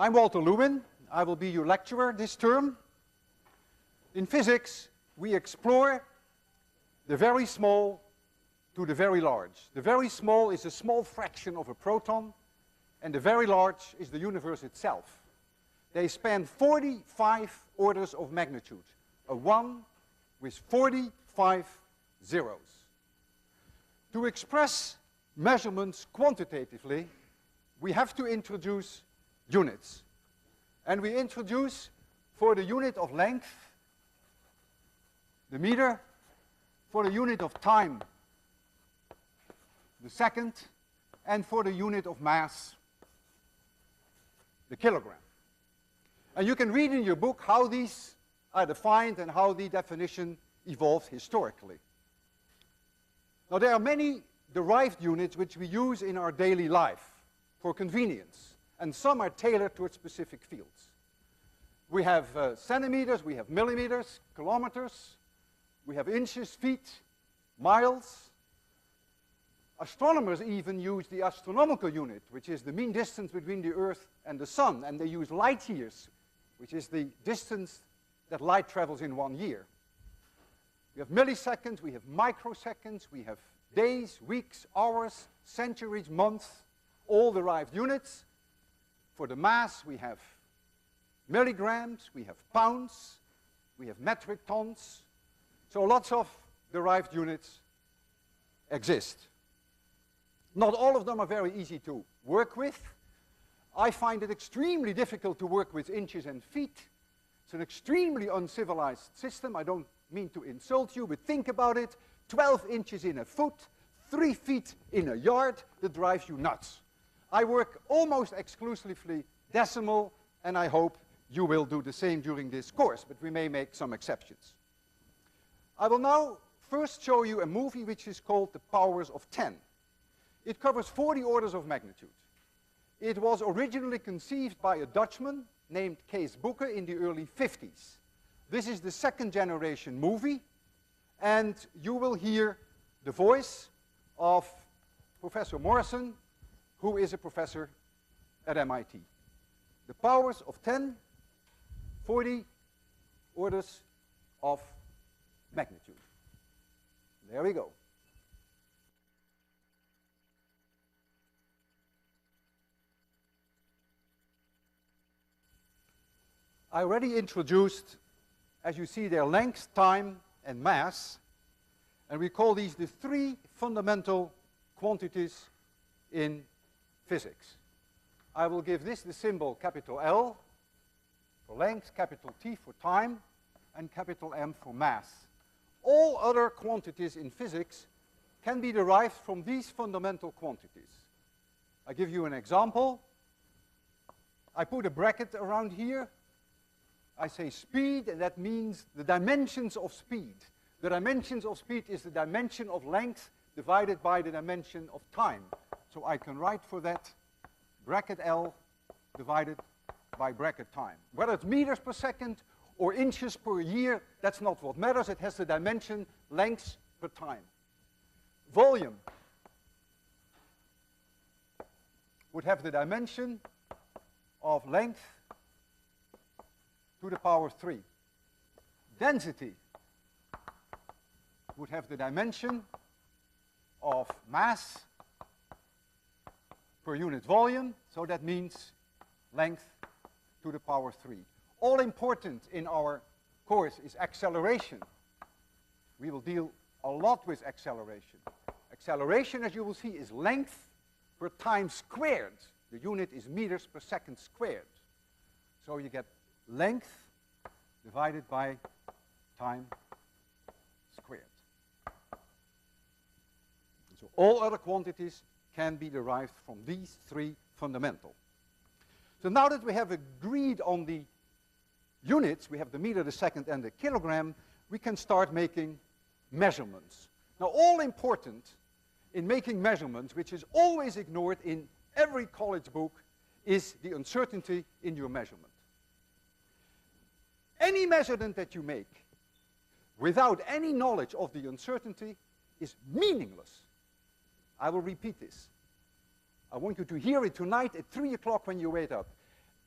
I'm Walter Lewin. I will be your lecturer this term. In physics, we explore the very small to the very large. The very small is a small fraction of a proton, and the very large is the universe itself. They span 45 orders of magnitude, a 1 with 45 zeros. To express measurements quantitatively, we have to introduce units. And we introduce, for the unit of length, the meter, for the unit of time, the second, and for the unit of mass, the kilogram. And you can read in your book how these are defined and how the definition evolved historically. Now, there are many derived units which we use in our daily life for convenience, and some are tailored towards specific fields. We have centimeters, we have millimeters, kilometers, we have inches, feet, miles. Astronomers even use the astronomical unit, which is the mean distance between the Earth and the Sun, and they use light years, which is the distance that light travels in 1 year. We have milliseconds, we have microseconds, we have days, weeks, hours, centuries, months, all derived units. For the mass, we have milligrams, we have pounds, we have metric tons. So lots of derived units exist. Not all of them are very easy to work with. I find it extremely difficult to work with inches and feet. It's an extremely uncivilized system. I don't mean to insult you, but think about it. 12 inches in a foot, 3 feet in a yard, that drives you nuts. I work almost exclusively decimal, and I hope you will do the same during this course, but we may make some exceptions. I will now first show you a movie which is called The Powers of 10. It covers 40 orders of magnitude. It was originally conceived by a Dutchman named Kees Boeke in the early 50s. This is the second generation movie, and you will hear the voice of Professor Morrison, who is a professor at MIT. The Powers of 10, 40 orders of magnitude. There we go. I already introduced, as you see, their length, time, and mass, and we call these the three fundamental quantities in physics. I will give this the symbol capital L for length, capital T for time, and capital M for mass. All other quantities in physics can be derived from these fundamental quantities. I give you an example. I put a bracket around here. I say speed, and that means the dimensions of speed. The dimensions of speed is the dimension of length divided by the dimension of time. So I can write for that bracket L divided by bracket time. Whether it's meters per second or inches per year, that's not what matters. It has the dimension length per time. Volume would have the dimension of length to the power 3. Density would have the dimension of mass per unit volume, so that means length to the power 3. All important in our course is acceleration. We will deal a lot with acceleration. Acceleration, as you will see, is length per time squared. The unit is meters per second squared. So you get length divided by time squared. So all other quantities can be derived from these three fundamental. So now that we have agreed on the units, we have the meter, the second, and the kilogram, we can start making measurements. Now, all important in making measurements, which is always ignored in every college book, is the uncertainty in your measurement. Any measurement that you make without any knowledge of the uncertainty is meaningless. I will repeat this. I want you to hear it tonight at 3 o'clock when you wake up.